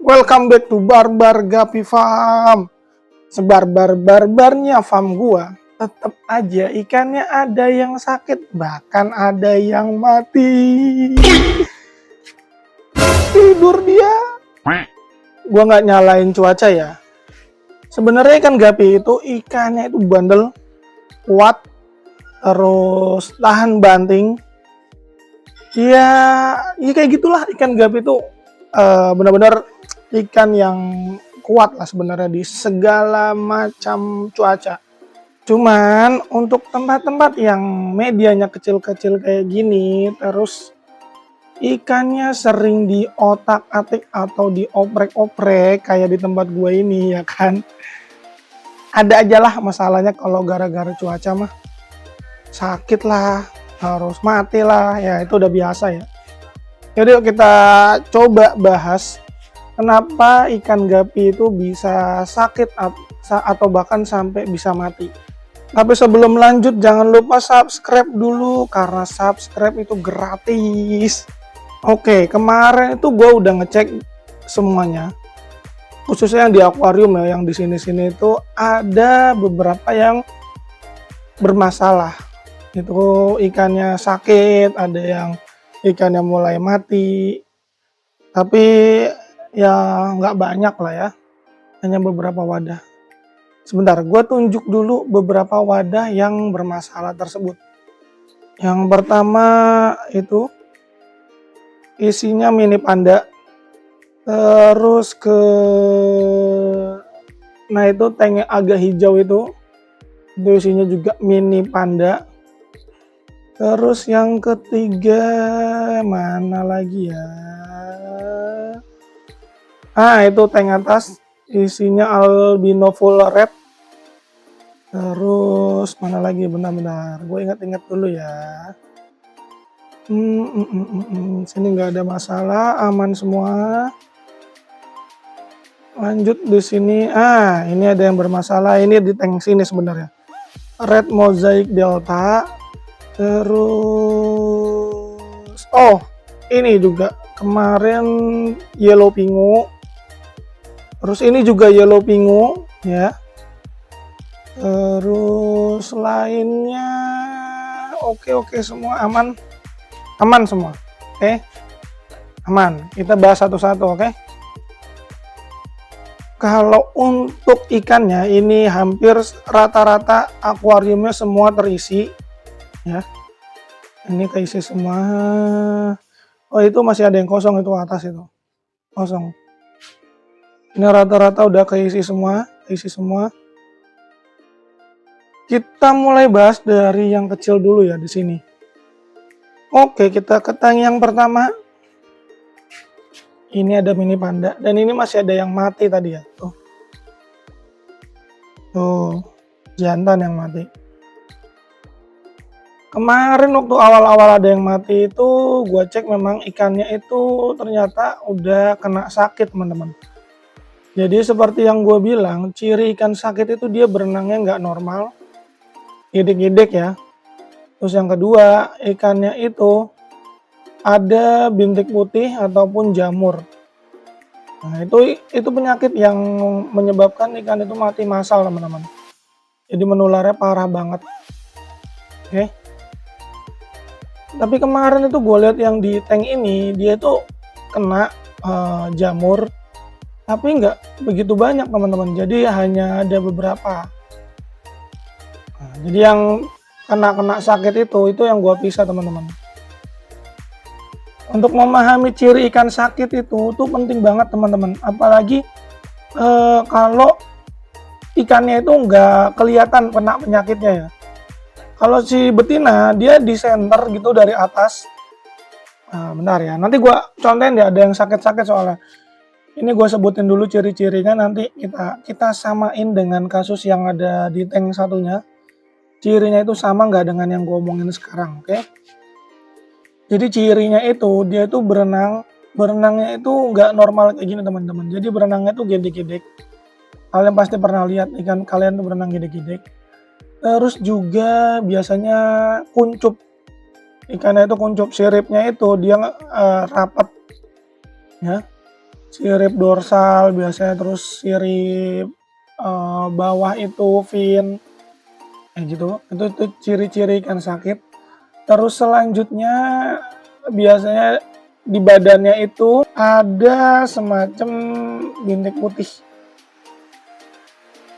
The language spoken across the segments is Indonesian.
Welcome back to Barbar Gapi Farm. Sebarbar-barbarnya farm gua, tetap aja ikannya ada yang sakit, bahkan ada yang mati. Tidur dia. Gua nggak nyalain cuaca ya. Sebenarnya ikan gapi itu ikannya itu bandel, kuat, terus tahan banting. Ya kayak gitulah ikan gapi itu benar-benar ikan yang kuat lah sebenarnya di segala macam cuaca. Cuman untuk tempat-tempat yang medianya kecil-kecil kayak gini, terus ikannya sering diotak-atik atau dioprek-oprek kayak di tempat gue ini ya kan. Ada aja lah masalahnya kalau gara-gara cuaca mah. Sakit lah, harus mati lah, ya itu udah biasa ya. Jadi yuk kita coba bahas kenapa ikan gapi itu bisa sakit atau bahkan sampai bisa mati. Tapi sebelum lanjut jangan lupa subscribe dulu karena subscribe itu gratis. Oke, kemarin itu gue udah ngecek semuanya. Khususnya yang di akuarium ya, yang di sini-sini itu ada beberapa yang bermasalah. Itu ikannya sakit, ada yang ikannya mulai mati. Tapi ya nggak banyak lah ya, hanya beberapa wadah. Sebentar, gue tunjuk dulu beberapa wadah yang bermasalah tersebut. Yang pertama itu isinya mini panda, terus nah itu tanknya agak hijau itu isinya juga mini panda. Terus yang ketiga mana lagi ya? Itu tank atas isinya albino full red. Terus mana lagi, benar-benar gue ingat-ingat dulu ya. Sini nggak ada masalah, aman semua. Lanjut di sini. Ini ada yang bermasalah, ini di tank sini sebenarnya. Red mosaic delta. Terus ini juga kemarin yellow pingu. Terus ini juga yellow pingu ya. Terus lainnya oke semua aman semua. Oke. Aman. Kita bahas satu-satu, oke? Kalau untuk ikannya ini hampir rata-rata akuariumnya semua terisi ya. Ini keisi semua. Itu masih ada yang kosong, itu atas itu kosong. Ini rata-rata udah keisi semua. Kita mulai bahas dari yang kecil dulu ya di sini. Oke, kita ke tank yang pertama. Ini ada mini panda dan ini masih ada yang mati tadi ya. Tuh, jantan yang mati. Kemarin waktu awal-awal ada yang mati itu gue cek memang ikannya itu ternyata udah kena sakit teman-teman. Jadi seperti yang gue bilang, ciri ikan sakit itu dia berenangnya nggak normal, gidek-gidek ya. Terus yang kedua, ikannya itu ada bintik putih ataupun jamur. Nah itu penyakit yang menyebabkan ikan itu mati massal teman-teman. Jadi menularnya parah banget. Oke. Tapi kemarin itu gue lihat yang di tank ini dia itu kena jamur, tapi nggak begitu banyak teman-teman. Jadi hanya ada beberapa. Nah, jadi yang kena sakit itu yang gue pisah teman-teman. Untuk memahami ciri ikan sakit itu penting banget teman-teman. Apalagi kalau ikannya itu nggak kelihatan kena penyakitnya ya. Kalau si betina dia di center gitu dari atas. Nah, bentar ya. Nanti gue contohin deh, ada yang sakit-sakit soalnya. Ini gue sebutin dulu ciri-cirinya, nanti kita samain dengan kasus yang ada di tank satunya. Cirinya itu sama nggak dengan yang gue omongin sekarang, oke? Jadi cirinya itu dia itu berenangnya itu nggak normal kayak gini teman-teman. Jadi berenangnya itu gedek-gedek. Kalian pasti pernah lihat ikan kalian tuh berenang gedek-gedek. Terus juga biasanya kuncup, ikannya itu kuncup, siripnya itu dia rapat ya, sirip dorsal biasanya, terus sirip bawah itu fin, gitu. Itu ciri-ciri ikan sakit. Terus selanjutnya biasanya di badannya itu ada semacam bintik putih.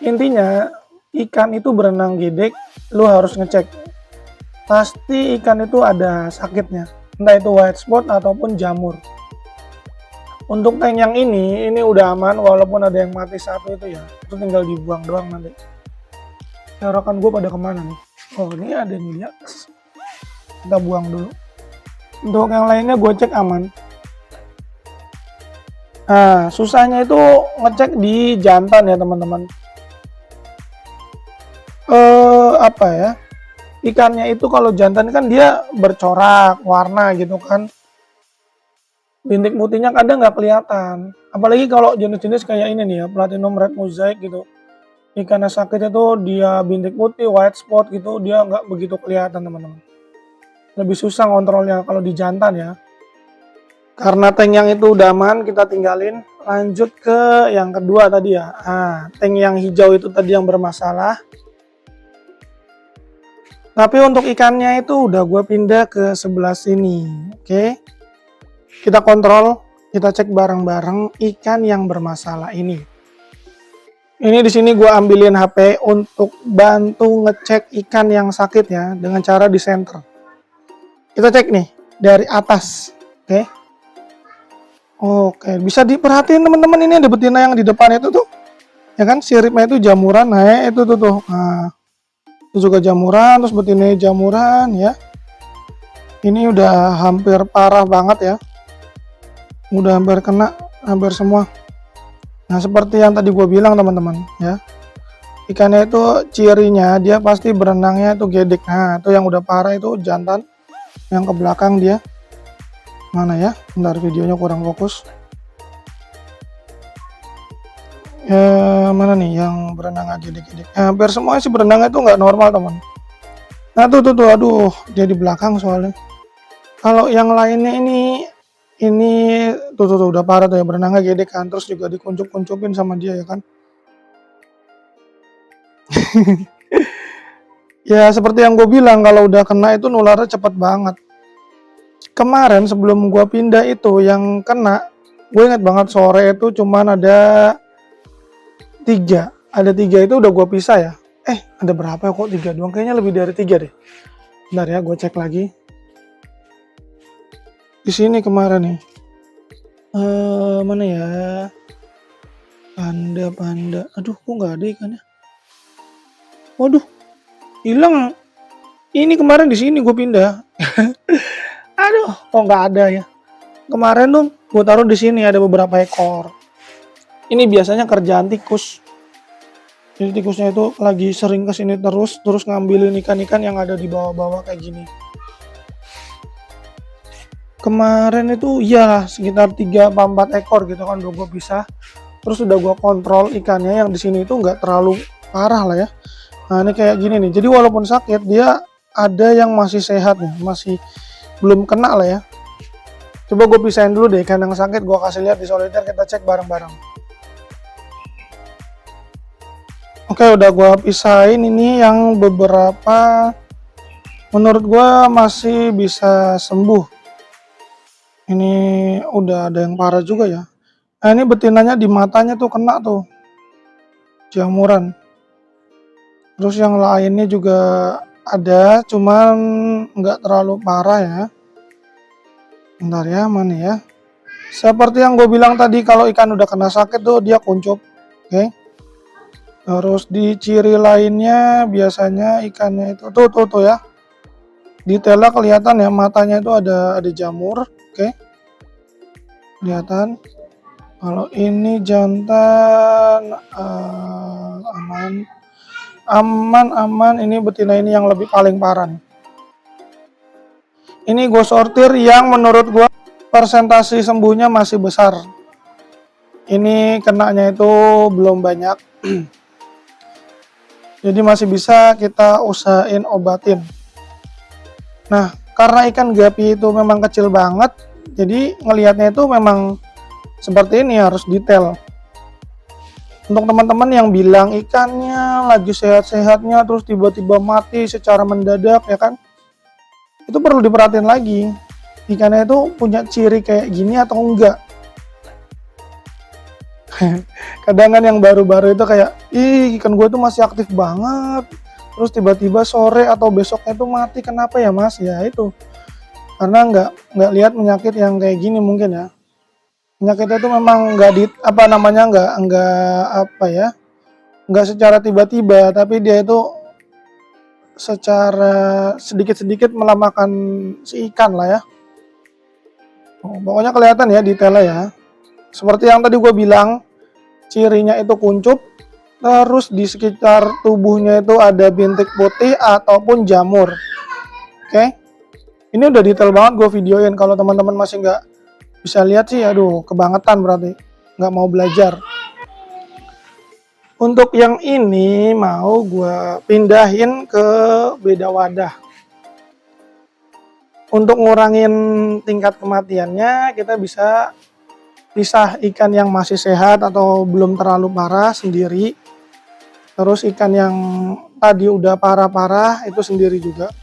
Intinya ikan itu berenang gedek, lu harus ngecek. Pasti ikan itu ada sakitnya, entah itu white spot ataupun jamur. Untuk tank yang ini udah aman, walaupun ada yang mati satu itu ya, itu tinggal dibuang doang nanti. Serokan gue pada kemana nih? Oh, ini ada nih di atas. Kita buang dulu. Untuk yang lainnya gue cek aman. Nah, susahnya itu ngecek di jantan ya teman-teman. Apa ya? Ikannya itu kalau jantan kan dia bercorak warna gitu kan. Bintik putihnya kadang nggak kelihatan. Apalagi kalau jenis-jenis kayak ini nih ya, platinum red mosaic gitu. Ikannya sakit itu dia bintik putih, white spot gitu, dia nggak begitu kelihatan teman-teman. Lebih susah ngontrolnya kalau di jantan ya. Karena tank yang itu udah aman, kita tinggalin. Lanjut ke yang kedua tadi ya. Nah, tank yang hijau itu tadi yang bermasalah. Tapi untuk ikannya itu udah gue pindah ke sebelah sini. Oke. Kita kontrol, kita cek bareng-bareng ikan yang bermasalah ini. Ini di sini gue ambilin HP untuk bantu ngecek ikan yang sakit ya, dengan cara di center. Kita cek nih dari atas, oke? Oke, bisa diperhatiin teman-teman, ini ada betina yang di depan itu tuh, ya kan? Siripnya itu jamuran, nah itu tuh. Nah, itu juga jamuran, terus betinanya jamuran ya. Ini udah hampir parah banget ya. Udah hampir kena, hampir semua. Nah, seperti yang tadi gue bilang teman-teman ya, ikannya itu cirinya dia pasti berenangnya itu gedek. Nah, itu yang udah parah itu jantan yang ke belakang dia. Mana ya, bentar, videonya kurang fokus. Mana nih yang berenang gedek-gedek. Hampir semuanya sih berenangnya itu nggak normal teman. Nah tuh, aduh, dia di belakang soalnya. Kalau yang lainnya ini tuh udah parah tuh ya, berenangnya gedek kan, terus juga dikuncup-kuncupin sama dia ya kan. Ya seperti yang gue bilang, kalau udah kena itu nularnya cepet banget. Kemarin sebelum gue pindah itu yang kena, gue inget banget sore itu cuman ada 3. Ada 3 itu udah gue pisah ya. Ada berapa ya, kok 3 doang? Kayaknya lebih dari 3 deh. Bentar ya, gue cek lagi. Di sini kemarin nih. Mana ya? Panda. Aduh, kok nggak ada ikannya? Waduh, hilang. Ini kemarin di sini gue pindah. Aduh, kok nggak ada ya? Kemarin tuh gue taruh di sini ada beberapa ekor. Ini biasanya kerjaan tikus. Jadi tikusnya itu lagi sering kesini terus ngambilin ikan-ikan yang ada di bawah-bawah kayak gini. Kemarin itu ya sekitar 3-4 ekor gitu kan udah gue pisah. Terus udah gue kontrol ikannya yang di sini itu nggak terlalu parah lah ya. Nah ini kayak gini nih. Jadi walaupun sakit dia ada yang masih sehat nih, masih belum kena lah ya. Coba gue pisahin dulu deh ikan yang sakit, gue kasih lihat di solitaire, kita cek bareng-bareng. Oke, udah gue pisahin. Ini yang beberapa menurut gue masih bisa sembuh. Ini udah ada yang parah juga ya. Nah ini betinanya di matanya tuh kena tuh jamuran. Terus yang lainnya juga ada, cuman nggak terlalu parah ya. Bentar ya, mana ya. Seperti yang gue bilang tadi, kalau ikan udah kena sakit tuh dia kuncup. Oke. Terus di ciri lainnya biasanya ikannya itu tuh ya. Detailnya kelihatan ya, matanya itu ada jamur. Oke. Kelihatan. Kalau ini jantan aman. Ini betina ini yang lebih paling parah nih. Ini gue sortir yang menurut gue persentase sembuhnya masih besar. Ini kenanya itu belum banyak. Jadi masih bisa kita usahain obatin. Nah, karena ikan gapi itu memang kecil banget, jadi ngelihatnya itu memang Seperti ini harus detail. Untuk teman-teman yang bilang ikannya lagi sehat-sehatnya terus tiba-tiba mati secara mendadak ya kan, itu perlu diperhatiin lagi, ikannya itu punya ciri kayak gini atau enggak. Kadang kan yang baru-baru itu kayak, ih ikan gue tuh masih aktif banget, terus tiba-tiba sore atau besoknya tuh mati, kenapa ya mas? Ya itu karena nggak lihat penyakit yang kayak gini mungkin ya. Penyakitnya itu memang nggak di apa namanya nggak apa ya, nggak secara tiba-tiba, tapi dia itu secara sedikit-sedikit melamakan si ikan lah ya. Pokoknya kelihatan ya detailnya ya. Seperti yang tadi gue bilang, cirinya itu kuncup, terus di sekitar tubuhnya itu ada bintik putih ataupun jamur. Oke, ini udah detail banget gue videoin. Kalau teman-teman masih nggak bisa lihat sih, aduh kebangetan berarti nggak mau belajar. Untuk yang ini mau gue pindahin ke beda wadah. Untuk ngurangin tingkat kematiannya, kita bisa pisah ikan yang masih sehat atau belum terlalu parah sendiri. Terus ikan yang tadi udah parah-parah itu sendiri juga.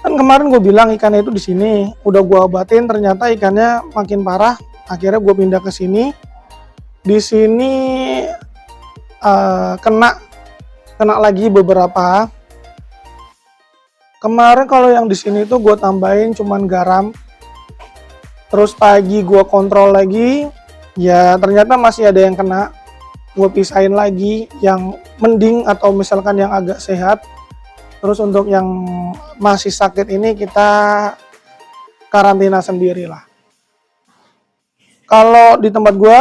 Kan kemarin gue bilang ikannya itu di sini, udah gue obatin, ternyata ikannya makin parah. Akhirnya gue pindah ke sini. Di sini kena lagi beberapa. Kemarin kalau yang di sini tuh gue tambahin cuman garam. Terus pagi gue kontrol lagi, ya ternyata masih ada yang kena. Gue pisahin lagi yang mending atau misalkan yang agak sehat. Terus untuk yang masih sakit ini kita karantina sendiri lah. Kalau di tempat gue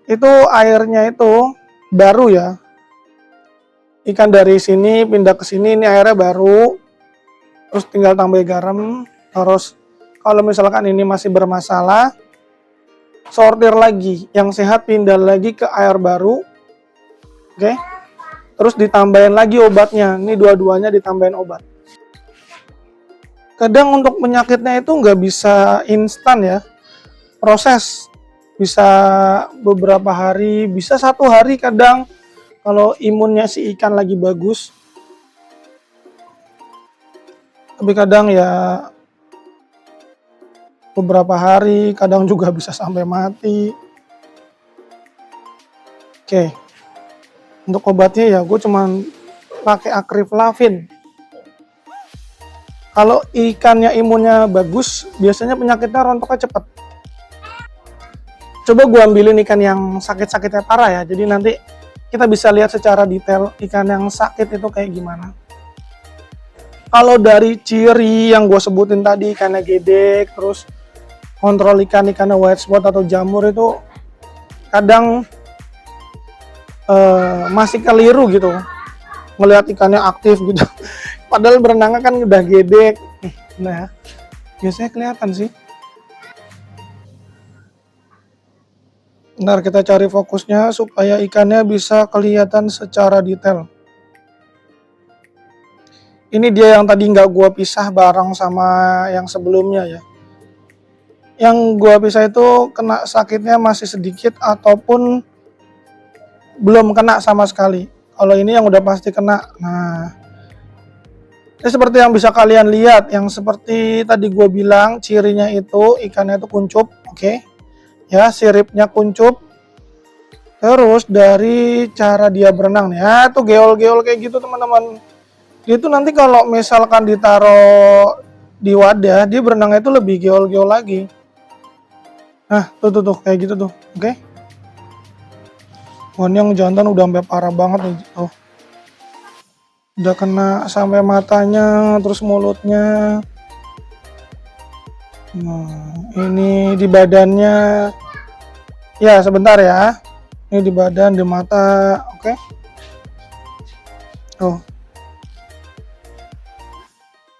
itu airnya itu baru ya. Ikan dari sini pindah ke sini, ini airnya baru. Terus tinggal tambah garam. Terus kalau misalkan ini masih bermasalah, sortir lagi. Yang sehat pindah lagi ke air baru. Oke. Terus ditambahin lagi obatnya. Ini dua-duanya ditambahin obat. Kadang untuk penyakitnya itu nggak bisa instan ya. Proses. Bisa beberapa hari, bisa 1 hari kadang. Kalau imunnya si ikan lagi bagus. Tapi kadang ya beberapa hari, kadang juga bisa sampai mati. Oke, untuk obatnya ya gue cuman pakai akriflavin. Kalau ikannya imunnya bagus, biasanya penyakitnya rontoknya cepat. Coba gue ambilin ikan yang sakit-sakitnya parah ya, jadi nanti kita bisa lihat secara detail ikan yang sakit itu kayak gimana. Kalau dari ciri yang gue sebutin tadi, ikannya gedek, terus kontrol ikannya white spot atau jamur itu kadang masih keliru gitu ngelihat ikannya aktif gitu. Padahal berenangnya kan udah gedek. Nah, biasanya kelihatan sih. Ntar kita cari fokusnya supaya ikannya bisa kelihatan secara detail. Ini dia yang tadi nggak gua pisah bareng sama yang sebelumnya ya. Yang gua pisah itu kena sakitnya masih sedikit ataupun belum kena sama sekali. Kalau ini yang udah pasti kena. Nah, ini seperti yang bisa kalian lihat, yang seperti tadi gue bilang, cirinya itu ikannya itu kuncup, oke? Ya, siripnya kuncup. Terus dari cara dia berenang nih, ya tuh geol-geol kayak gitu teman-teman. Itu nanti kalau misalkan ditaruh di wadah, dia berenangnya itu lebih geol-geol lagi. Nah, tuh kayak gitu tuh, oke? Wah, ini yang jantan udah sampai parah banget nih. Oh. Udah kena sampai matanya, terus mulutnya. Nah, ini di badannya. Ya, sebentar ya. Ini di badan, di mata, oke? Oh.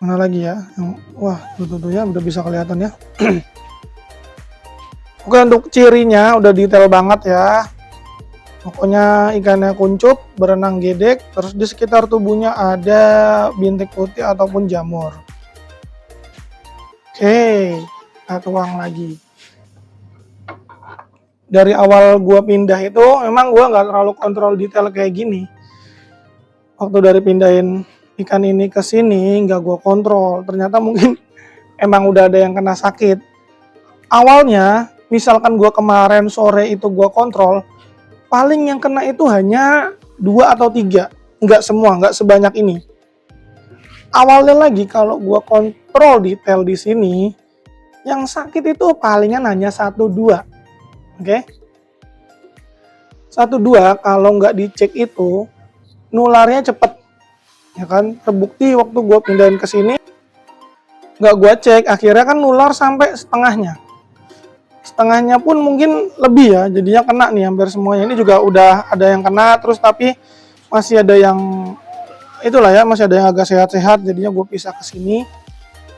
Mana lagi ya? Wah, tuh ya, udah bisa kelihatan ya. Oke, untuk cirinya udah detail banget ya. Pokoknya ikannya kuncup, berenang gedek, terus di sekitar tubuhnya ada bintik putih ataupun jamur. Oke, kita tuang lagi. dari awal gua pindah itu memang gua nggak terlalu kontrol detail kayak gini. Waktu dari pindahin ikan ini ke sini nggak gua kontrol, ternyata mungkin emang udah ada yang kena sakit. Awalnya misalkan gua kemarin sore itu gua kontrol, paling yang kena itu hanya 2 atau 3, nggak semua, nggak sebanyak ini. Awalnya lagi kalau gua kontrol detail di sini, yang sakit itu palingan hanya 1-2. Oke? 1-2 kalau nggak dicek itu nularnya cepet, ya kan? Terbukti waktu gue pindahin ke sini nggak gue cek, akhirnya kan nular sampai setengahnya pun mungkin lebih ya, jadinya kena nih hampir semuanya. Ini juga udah ada yang kena, terus tapi masih ada yang itulah ya, masih ada yang agak sehat-sehat, jadinya gue pisah ke sini.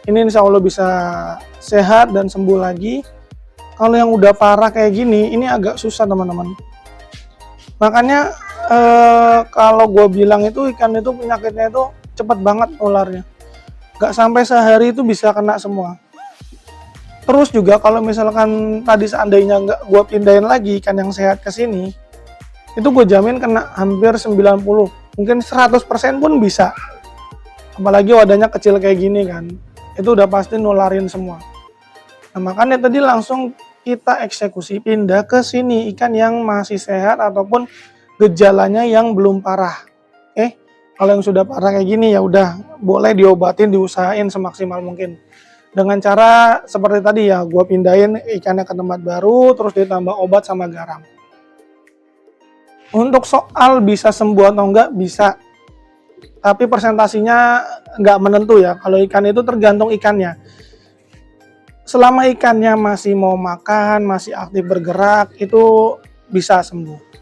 Ini insya Allah bisa sehat dan sembuh lagi. Kalau yang udah parah kayak gini, ini agak susah teman-teman. Makanya kalau gue bilang itu ikan itu penyakitnya itu cepet banget nularnya. Gak sampai sehari itu bisa kena semua. Terus juga kalau misalkan tadi seandainya nggak gue pindahin lagi ikan yang sehat ke sini, itu gue jamin kena hampir 90, mungkin 100% pun bisa. Apalagi wadahnya kecil kayak gini kan, itu udah pasti nularin semua. Nah makanya tadi langsung kita eksekusi pindah ke sini ikan yang masih sehat ataupun gejalanya yang belum parah. Kalau yang sudah parah kayak gini ya udah boleh diobatin, diusahain semaksimal mungkin. Dengan cara seperti tadi ya, gue pindahin ikannya ke tempat baru, terus ditambah obat sama garam. Untuk soal bisa sembuh atau enggak, bisa. Tapi persentasinya nggak menentu ya. Kalau ikan itu tergantung ikannya. Selama ikannya masih mau makan, masih aktif bergerak, itu bisa sembuh.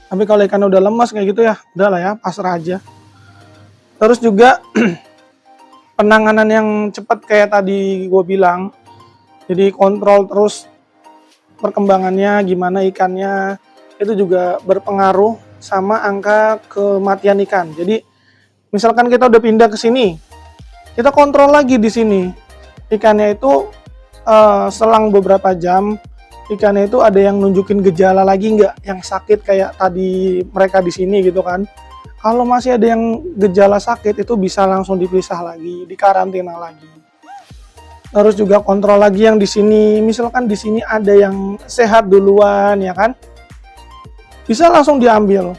Tapi kalau ikan udah lemas kayak gitu ya, udah lah ya, pasrah aja. Terus juga penanganan yang cepat kayak tadi gue bilang, jadi kontrol terus perkembangannya, gimana ikannya, itu juga berpengaruh sama angka kematian ikan. Jadi misalkan kita udah pindah ke sini, kita kontrol lagi di sini. Ikannya itu selang beberapa jam, ikannya itu ada yang nunjukin gejala lagi nggak, yang sakit kayak tadi mereka di sini gitu kan. Kalau masih ada yang gejala sakit itu bisa langsung dipisah lagi, dikarantina lagi. Terus juga kontrol lagi yang di sini, misalkan di sini ada yang sehat duluan ya kan, bisa langsung diambil.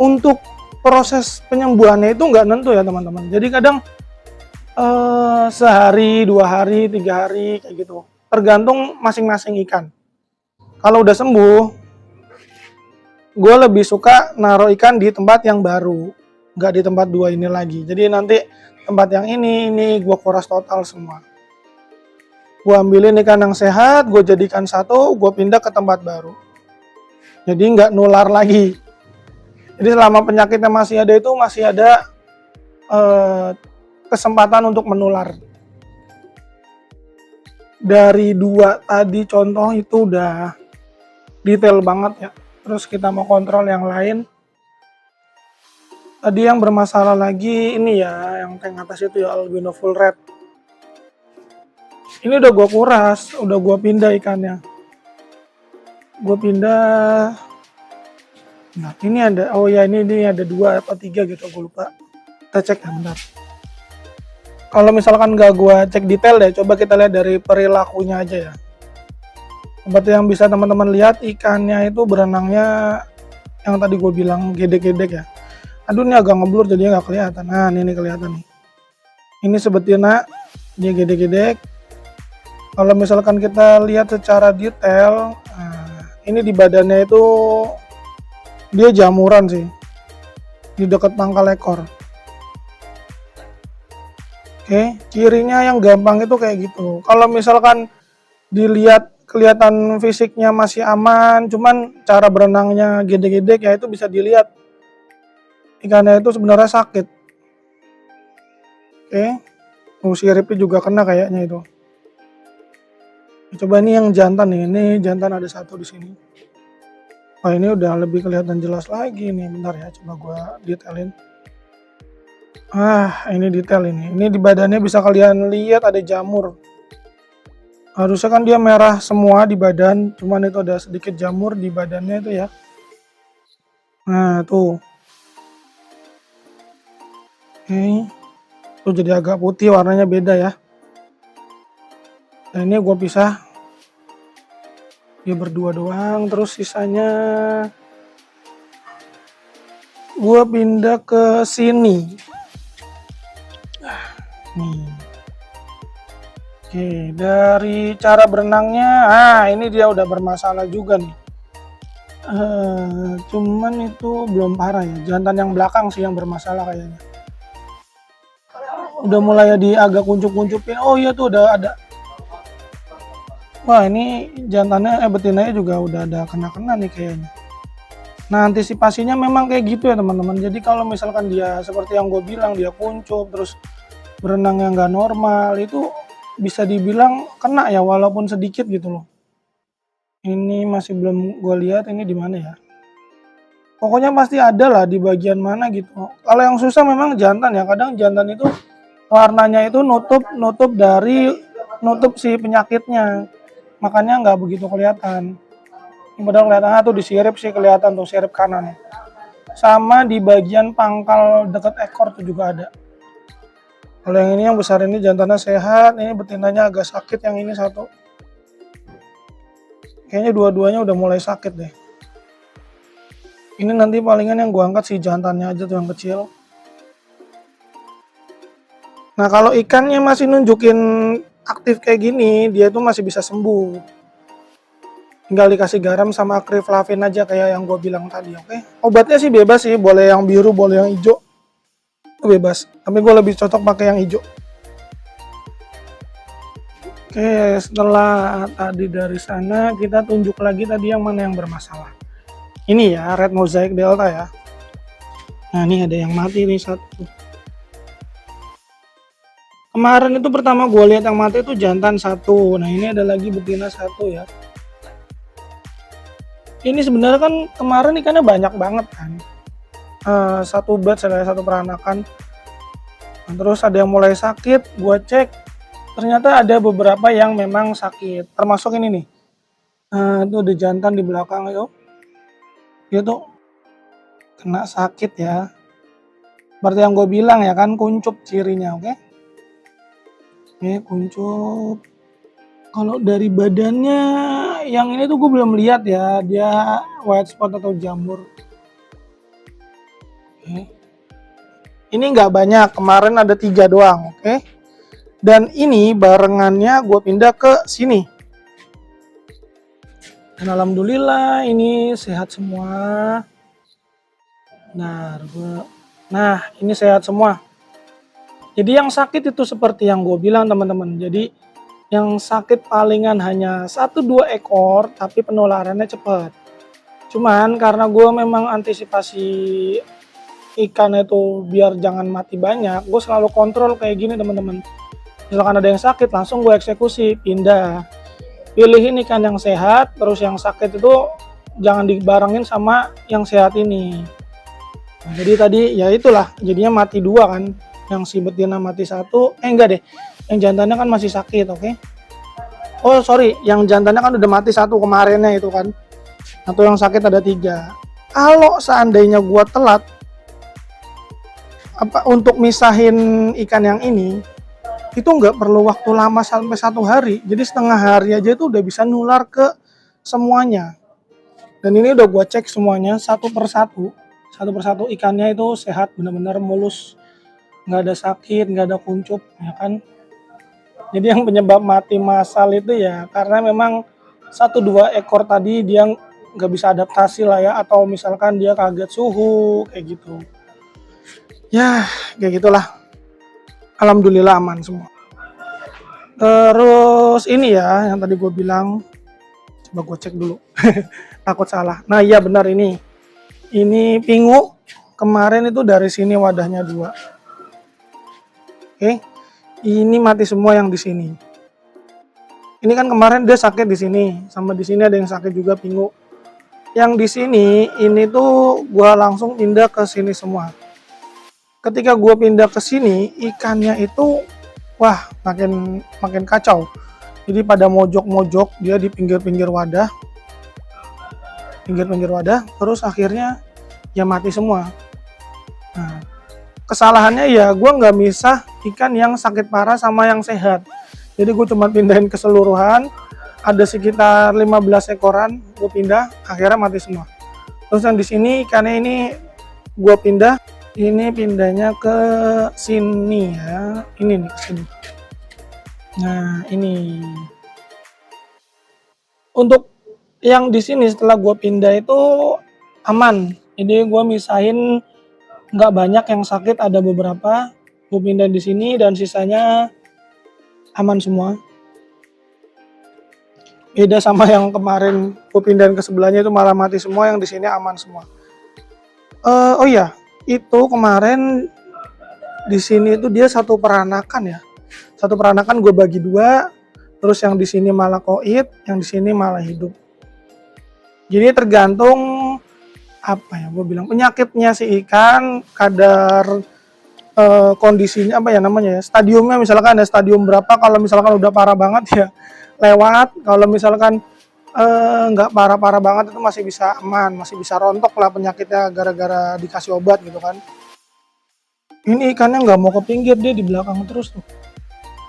Untuk proses penyembuhannya itu nggak nentu ya teman-teman. Jadi kadang sehari, 2 hari, 3 hari kayak gitu. Tergantung masing-masing ikan. Kalau udah sembuh, gue lebih suka naruh ikan di tempat yang baru, nggak di tempat 2 ini lagi. Jadi nanti tempat yang ini gue kuras total semua. Gue ambilin ikan yang sehat, gue jadikan satu, gue pindah ke tempat baru. Jadi nggak nular lagi. Jadi selama penyakitnya masih ada itu masih ada kesempatan untuk menular. Dari 2 tadi contoh itu udah detail banget ya. Terus kita mau kontrol yang lain. Tadi yang bermasalah lagi ini ya, yang tank atas itu ya, albino full red. Ini udah gue kuras, udah gue pindah ikannya. Gue pindah. Nah ini ada, oh ya ini ada 2 atau 3 gitu, gue lupa. Kita cek ya bentar. Kalau misalkan nggak gue cek detail deh, coba kita lihat dari perilakunya aja ya. Seperti yang bisa teman-teman lihat, ikannya itu berenangnya yang tadi gue bilang gedek-gedek ya. Aduh ini agak ngeblur jadinya nggak kelihatan. Nah ini kelihatan nih. Ini sebetulnya dia gedek-gedek. Kalau misalkan kita lihat secara detail, nah, ini di badannya itu dia jamuran sih, di dekat pangkal ekor. Oke, cirinya yang gampang itu kayak gitu. Kalau misalkan dilihat kelihatan fisiknya masih aman, cuman cara berenangnya gede-gede ya itu bisa dilihat ikannya itu sebenarnya sakit. Oke, siripnya juga kena kayaknya itu. Coba ini yang jantan nih, ini jantan ada 1 di sini. Wah ini udah lebih kelihatan jelas lagi nih, bentar ya, coba gua detailin. Ini detail ini di badannya bisa kalian lihat ada jamur. Harusnya kan dia merah semua di badan, cuman itu ada sedikit jamur di badannya itu ya. Nah, tuh. Oke. Tuh jadi agak putih, warnanya beda ya. Dan ini gue pisah. Dia berdua doang, terus sisanya gue pindah ke sini. Nih. Oke, dari cara berenangnya, ini dia udah bermasalah juga nih. Cuman itu belum parah ya, jantan yang belakang sih yang bermasalah kayaknya. Udah mulai agak kuncup-kuncupin. Oh iya tuh udah ada. Wah ini jantannya, betinanya juga udah ada kena-kena nih kayaknya. Nah antisipasinya memang kayak gitu ya teman-teman. Jadi kalau misalkan dia seperti yang gue bilang, dia kuncup terus berenangnya nggak normal, itu bisa dibilang kena ya walaupun sedikit gitu loh. Ini masih belum gue lihat ini di mana ya. Pokoknya pasti ada lah di bagian mana gitu. Kalau yang susah memang jantan ya. Kadang jantan itu warnanya itu nutup si penyakitnya. Makanya nggak begitu kelihatan. Padahal kelihatannya tuh di sirip sih kelihatan tuh sirip kanan. Sama di bagian pangkal dekat ekor tuh juga ada. Kalau yang ini yang besar ini jantannya sehat, ini betinanya agak sakit yang ini satu. Kayaknya dua-duanya udah mulai sakit deh. Ini nanti palingan yang gua angkat si jantannya aja tuh yang kecil. Nah kalau ikannya masih nunjukin aktif kayak gini, dia tuh masih bisa sembuh. Tinggal dikasih garam sama akriflavin aja kayak yang gue bilang tadi, oke? Obatnya sih bebas sih, boleh yang biru, boleh yang hijau. Itu bebas, tapi gue lebih cocok pakai yang hijau. Oke, setelah tadi dari sana, kita tunjuk lagi tadi yang mana yang bermasalah. Ini ya, red mosaic delta ya. Nah ini ada yang mati nih satu. Kemarin itu pertama gue lihat yang mati itu jantan satu. Nah ini ada lagi betina satu ya. Ini sebenarnya kan kemarin ikannya banyak banget kan. Satu batch ada satu peranakan. Nah, terus ada yang mulai sakit, gue cek. Ternyata ada beberapa yang memang sakit. Termasuk ini nih. Itu ada jantan di belakang itu. Dia tuh kena sakit ya. Seperti yang gue bilang ya kan, kuncup cirinya, oke? Oke, kuncup. Kalau dari badannya, yang ini tuh gue belum lihat ya, dia white spot atau jamur. Oke. Ini nggak banyak, kemarin ada 3 doang, oke? Dan ini barengannya gue pindah ke sini. Dan alhamdulillah ini sehat semua. Nah, ini sehat semua. Jadi yang sakit itu seperti yang gue bilang teman-teman. Jadi yang sakit palingan hanya 1-2 ekor, tapi penularannya cepat. Cuman karena gue memang antisipasi ikan itu biar jangan mati banyak, gue selalu kontrol kayak gini teman-teman. Misalkan ada yang sakit, langsung gue eksekusi, pindah. Pilihin ikan yang sehat, terus yang sakit itu jangan dibarengin sama yang sehat ini. Nah, jadi tadi ya itulah, jadinya mati 2 kan. Yang si betina mati 1, enggak deh. Yang jantannya kan masih sakit, oke? Oh sorry, yang jantannya kan udah mati 1 kemarinnya itu kan. Atau yang sakit ada 3. Kalau seandainya gua telat untuk misahin ikan yang ini, itu nggak perlu waktu lama sampai 1 hari. Jadi setengah hari aja itu udah bisa nular ke semuanya. Dan ini udah gua cek semuanya satu persatu ikannya itu sehat, benar-benar mulus, nggak ada sakit, nggak ada kuncup, ya kan. Jadi yang penyebab mati massal itu ya karena memang 1-2 ekor tadi dia nggak bisa adaptasi lah ya, atau misalkan dia kaget suhu kayak gitu. Ya kayak gitulah. Alhamdulillah aman semua. Terus ini ya yang tadi gue bilang, coba gue cek dulu. Takut salah. Nah iya benar ini pingu kemarin itu dari sini wadahnya 2. Oke. Ini mati semua yang di sini. Ini kan kemarin dia sakit di sini, sama di sini ada yang sakit juga pingu. Yang di sini ini tuh gua langsung pindah ke sini semua. Ketika gua pindah ke sini, ikannya itu wah makin kacau. Jadi pada mojok-mojok dia di pinggir-pinggir wadah, terus akhirnya ya mati semua. Nah, kesalahannya ya gue nggak misah ikan yang sakit parah sama yang sehat. Jadi gue cuma pindahin keseluruhan, ada sekitar 15 ekoran gue pindah, akhirnya mati semua. Terus yang di sini ikannya ini gue pindah, ini pindahnya ke sini ya, ini nih ke sini. Nah ini untuk yang di sini setelah gue pindah itu aman. Jadi gue misahin nggak banyak yang sakit, ada beberapa gue pindah di sini dan sisanya aman semua. Beda sama yang kemarin gue pindahin ke sebelahnya itu malah mati semua, yang di sini aman semua. Oh iya, itu kemarin di sini itu dia satu peranakan ya. Satu peranakan gue bagi dua, terus yang di sini malah koit, yang di sini malah hidup. Jadi tergantung apa ya gue bilang penyakitnya si ikan, kadar kondisinya apa ya namanya ya, stadiumnya, misalkan ada stadium berapa. Kalau misalkan udah parah banget ya lewat, kalau misalkan nggak parah-parah banget itu masih bisa aman, masih bisa rontok lah penyakitnya gara-gara dikasih obat gitu kan. Ini ikannya nggak mau ke pinggir, dia di belakang terus tuh.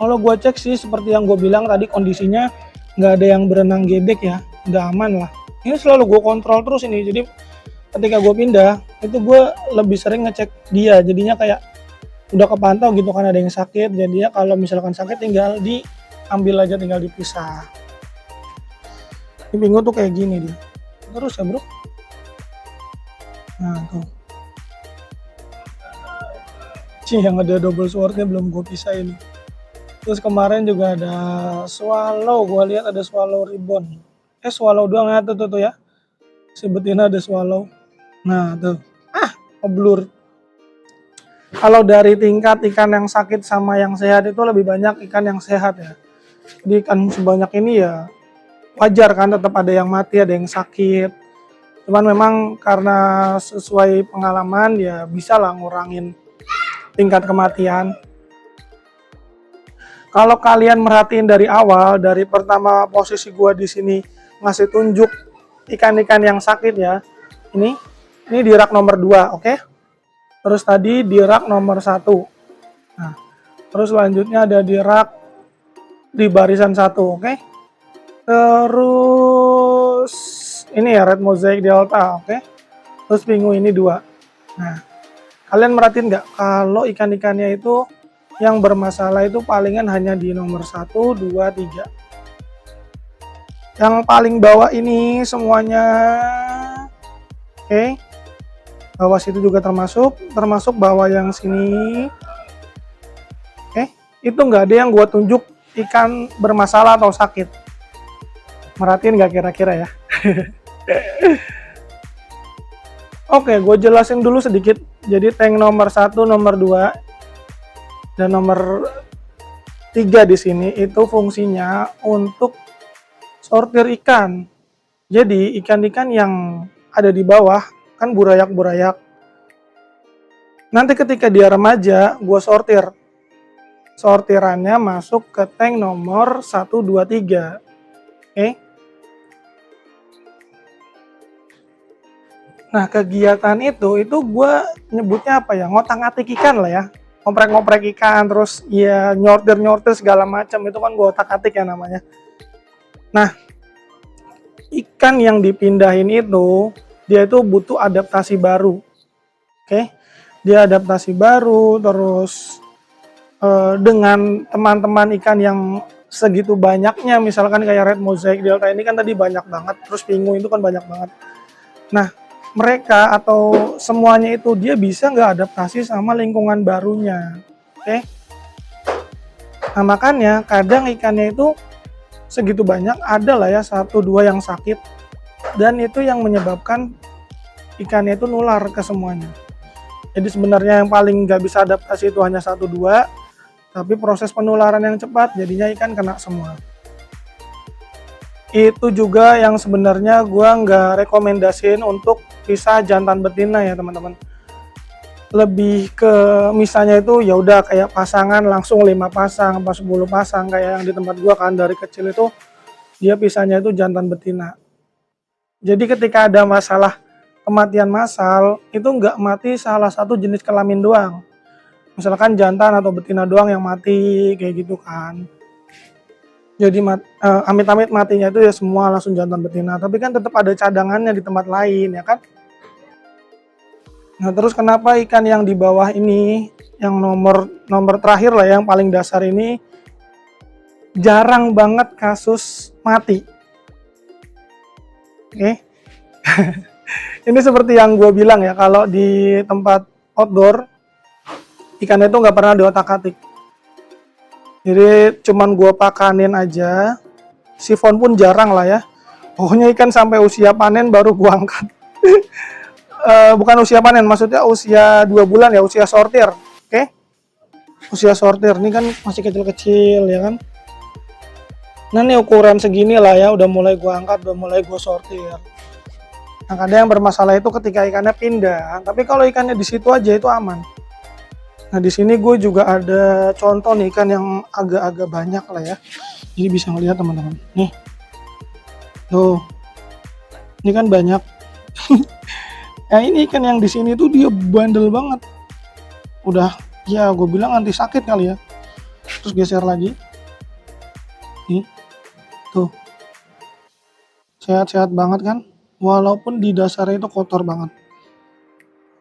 Kalau gue cek sih seperti yang gue bilang tadi, kondisinya nggak ada yang berenang gebek ya, udah aman lah. Ini selalu gue kontrol terus ini, jadi ketika gue pindah itu gue lebih sering ngecek dia, jadinya kayak udah kepantau gitu kan, ada yang sakit, jadinya kalau misalkan sakit tinggal diambil aja, tinggal dipisah. Ini bingung tuh kayak gini dia terus ya bro. Nah tuh yang ada double swordnya belum gue pisah ini. Terus kemarin juga ada swallow, gue lihat ada swallow ribbon, swallow doang ya, tuh ya, si betina ada swallow. Nah tuh ngeblur. Kalau dari tingkat ikan yang sakit sama yang sehat itu lebih banyak ikan yang sehat ya. Jadi ikan sebanyak ini ya wajar kan, tetap ada yang mati, ada yang sakit. Cuman memang karena sesuai pengalaman ya bisa lah ngurangin tingkat kematian. Kalau kalian merhatiin dari awal, dari pertama posisi gua di sini ngasih tunjuk ikan-ikan yang sakit ya. Ini di rak nomor 2, oke? Terus tadi di rak nomor 1. Nah, terus selanjutnya ada di rak di barisan 1, oke? Terus ini ya red mosaic delta, oke? Terus pingu ini 2. Nah, kalian merhatiin nggak kalau ikan-ikannya itu yang bermasalah itu palingan hanya di nomor 1, 2, 3. Yang paling bawah ini semuanya oke. Bawah situ juga termasuk bawah yang sini. Itu nggak ada yang gua tunjuk ikan bermasalah atau sakit. Merhatiin nggak kira-kira ya? Oke, gue jelasin dulu sedikit. Jadi tank nomor 1, nomor 2, dan nomor 3 di sini itu fungsinya untuk sortir ikan. Jadi ikan-ikan yang ada di bawah kan burayak-burayak. Nanti ketika dia remaja, gue sortir. Sortirannya masuk ke tank nomor 1, 2, 3. Oke. Nah kegiatan itu gue nyebutnya apa ya, ngotak-ngatik ikan lah ya, ngoprek-ngoprek ikan, terus ya nyortir segala macam, itu kan gue otak-atik ya namanya. Nah ikan yang dipindahin itu dia itu butuh adaptasi baru, oke? Dia adaptasi baru, terus dengan teman-teman ikan yang segitu banyaknya, misalkan kayak red mosaic delta ini kan tadi banyak banget, terus pingu itu kan banyak banget. Nah mereka atau semuanya itu dia bisa nggak adaptasi sama lingkungan barunya, oke? Nah makanya kadang ikannya itu segitu banyak, ada lah ya 1, 2 yang sakit, dan itu yang menyebabkan ikannya itu nular ke semuanya. Jadi sebenarnya yang paling nggak bisa adaptasi itu hanya 1, 2, tapi proses penularan yang cepat jadinya ikan kena semua. Itu juga yang sebenarnya gua nggak rekomendasiin untuk pisah jantan betina ya teman-teman. lebih ke misalnya itu ya udah kayak pasangan langsung 5 pasang apa 10 pasang kayak yang di tempat gua kan dari kecil itu dia pisahnya itu jantan betina. Jadi ketika ada masalah kematian massal itu nggak mati salah satu jenis kelamin doang. Misalkan jantan atau betina doang yang mati kayak gitu kan. Jadi amit-amit matinya itu ya semua langsung jantan betina. Tapi kan tetap ada cadangannya di tempat lain ya kan. Nah, terus kenapa ikan yang di bawah ini, yang nomor terakhir lah, yang paling dasar ini, jarang banget kasus mati. Oke, ini seperti yang gue bilang ya, kalau di tempat outdoor, ikannya itu nggak pernah diotak-atik. Jadi cuman gue pakanin aja, sifon pun jarang lah ya. Pokoknya ikan sampai usia panen baru gue angkat. Bukan usia panen, maksudnya usia 2 bulan ya, usia sortir. Oke? Usia sortir, ini kan masih kecil-kecil ya kan. Nah ini ukuran segini lah ya, udah mulai gua angkat, udah mulai gua sortir. Nah kadang yang bermasalah itu ketika ikannya pindah, tapi kalau ikannya di situ aja itu aman. Nah di sini gue juga ada contoh nih ikan yang agak-agak banyak lah ya. Jadi bisa ngeliat teman-teman. Nih, tuh, ini kan banyak. Nah ini ikan yang di sini tuh dia bandel banget. Udah, ya gue bilang anti sakit kali ya. Terus geser lagi. Nih, tuh. Sehat-sehat banget kan? Walaupun di dasarnya itu kotor banget.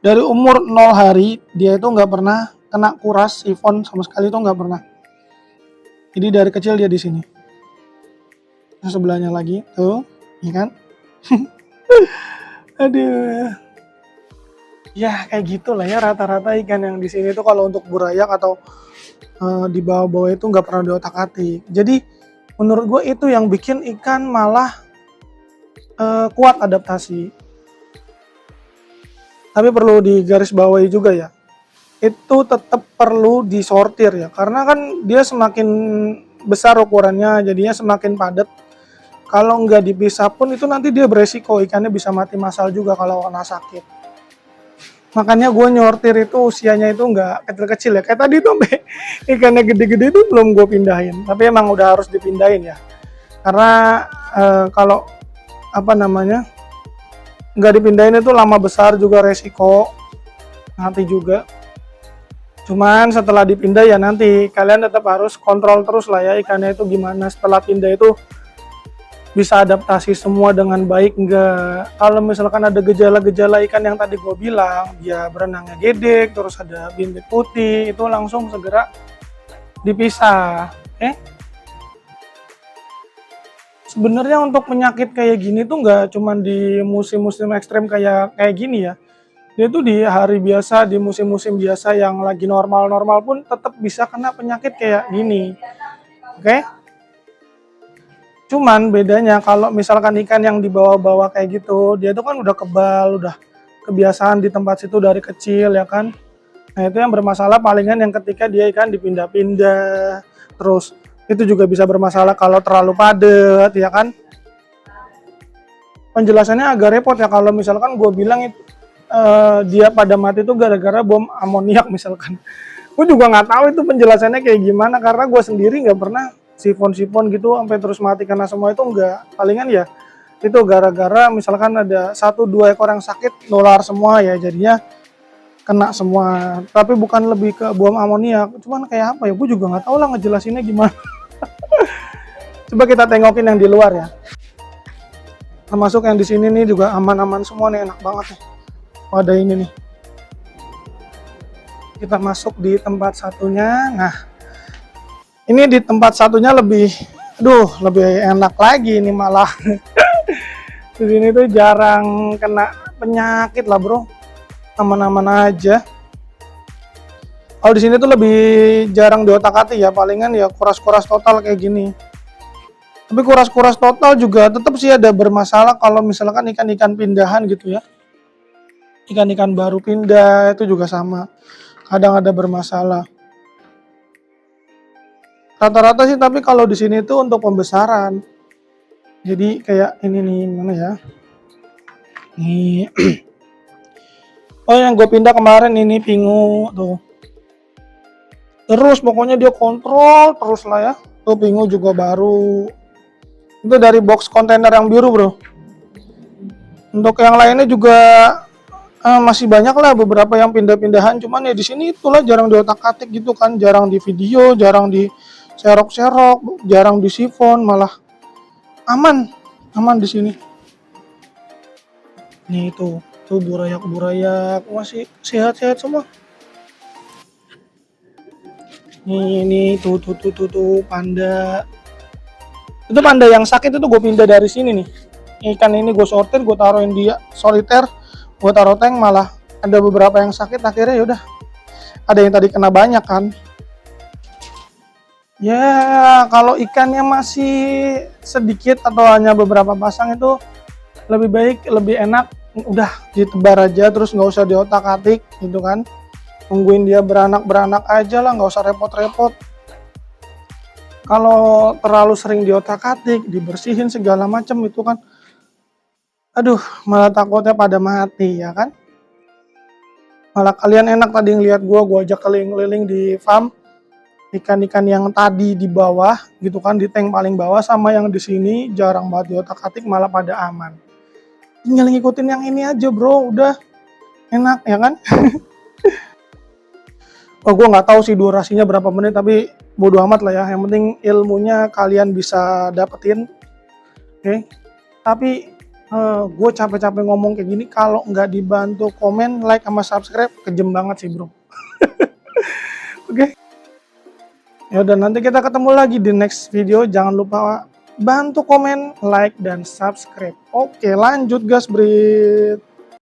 Dari umur 0 hari, dia itu nggak pernah kena kuras, sifon sama sekali itu nggak pernah. Jadi dari kecil dia di sini. Nah sebelahnya lagi, tuh, ya kan? Aduh. Ya kayak gitulah ya rata-rata ikan yang di sini tuh kalau untuk burayak atau di bawah-bawah itu nggak pernah diotak-atik. Jadi menurut gue itu yang bikin ikan malah kuat adaptasi. Tapi perlu digarisbawahi juga ya, itu tetap perlu disortir ya, karena kan dia semakin besar ukurannya, jadinya semakin padat. Kalau nggak dipisah pun itu nanti dia beresiko ikannya bisa mati massal juga kalau kena sakit. Makanya gue nyortir itu usianya itu nggak kecil-kecil ya. Kayak tadi tuh ikannya gede-gede itu belum gue pindahin. Tapi emang udah harus dipindahin ya. Karena kalau apa namanya nggak dipindahin itu lama besar juga resiko mati juga. Cuman setelah dipindah ya nanti kalian tetap harus kontrol terus lah ya ikannya itu gimana setelah pindah itu bisa adaptasi semua dengan baik enggak. Kalau misalkan ada gejala-gejala ikan yang tadi gue bilang, dia berenangnya gedek, terus ada bintik putih, itu langsung segera dipisah. Sebenarnya untuk penyakit kayak gini tuh nggak cuma di musim-musim ekstrem kayak gini ya. Dia tuh di hari biasa, di musim-musim biasa yang lagi normal-normal pun tetap bisa kena penyakit kayak gini. Oke? Cuman bedanya kalau misalkan ikan yang dibawa-bawa kayak gitu, dia itu kan udah kebal, udah kebiasaan di tempat situ dari kecil ya kan. Nah itu yang bermasalah palingan yang ketika dia ikan dipindah-pindah, terus itu juga bisa bermasalah kalau terlalu padat ya kan. Penjelasannya agak repot ya kalau misalkan gue bilang itu dia pada mati itu gara-gara bom amoniak misalkan. Gue juga nggak tahu itu penjelasannya kayak gimana karena gue sendiri nggak pernah sifon-sifon gitu sampai terus mati karena semua itu enggak. Palingan ya itu gara-gara misalkan ada 1-2 ekor yang sakit nular semua ya jadinya kena semua. Tapi bukan lebih ke bom amoniak. Cuman kayak apa ya? Gue juga nggak tahu lah ngejelasinnya gimana. Coba kita tengokin yang di luar ya. Termasuk yang di sini nih juga aman-aman semua nih, enak banget nih. Ada ini nih. Kita masuk di tempat satunya. Nah, ini di tempat satunya lebih enak lagi nih malah. Di sini tuh jarang kena penyakit lah bro, aman-aman aja. Kalau di sini tuh lebih jarang diotak-atik ya, palingan ya kuras-kuras total kayak gini. Tapi kuras-kuras total juga tetap sih ada bermasalah kalau misalkan ikan-ikan pindahan gitu ya. Ikan-ikan baru pindah itu juga sama, kadang ada bermasalah. Rata-rata sih tapi kalau di sini tuh untuk pembesaran. Jadi kayak ini nih mana ya? Nih. Oh, yang gue pindah kemarin ini Pingu tuh. Terus pokoknya dia kontrol terus lah ya. Tuh Pingu juga baru. Itu dari box kontainer yang biru, bro. Untuk yang lainnya juga masih banyak lah beberapa yang pindah-pindahan. Cuman ya di sini itulah jarang diotak-atik gitu kan. Jarang di video, jarang di serok-serok, jarang di sifon, malah aman. Aman di sini. Nih tuh burayak-burayak masih sehat-sehat semua. Nih tuh panda. Itu panda yang sakit itu gue pindah dari sini nih. Ikan ini gue sortir, gue taruhin dia soliter, gue taruh tank, malah ada beberapa yang sakit. Akhirnya yaudah, ada yang tadi kena banyak kan. Ya kalau ikannya masih sedikit atau hanya beberapa pasang itu lebih baik, lebih enak udah ditebar aja, terus nggak usah diotak-atik gitu kan. Tungguin dia beranak aja lah, nggak usah repot-repot. Kalau terlalu sering diotak-atik, dibersihin segala macam itu kan, aduh, malah takutnya pada mati ya kan. Malah kalian enak tadi ngeliat gua ajak keliling-keliling di farm, ikan-ikan yang tadi di bawah gitu kan, di tank paling bawah sama yang di sini jarang banget diotak-atik, malah pada aman. Tinggal ngikutin yang ini aja, bro, udah enak ya kan. Oh, gue nggak tahu sih durasinya berapa menit, tapi bodo amat lah ya. Yang penting ilmunya kalian bisa dapetin. Oke. Tapi gue capek-capek ngomong kayak gini, kalau nggak dibantu komen, like, sama subscribe, kejem banget sih, bro. Oke. Ya udah, nanti kita ketemu lagi di next video. Jangan lupa bantu komen, like, dan subscribe. Oke, lanjut gas, Brit.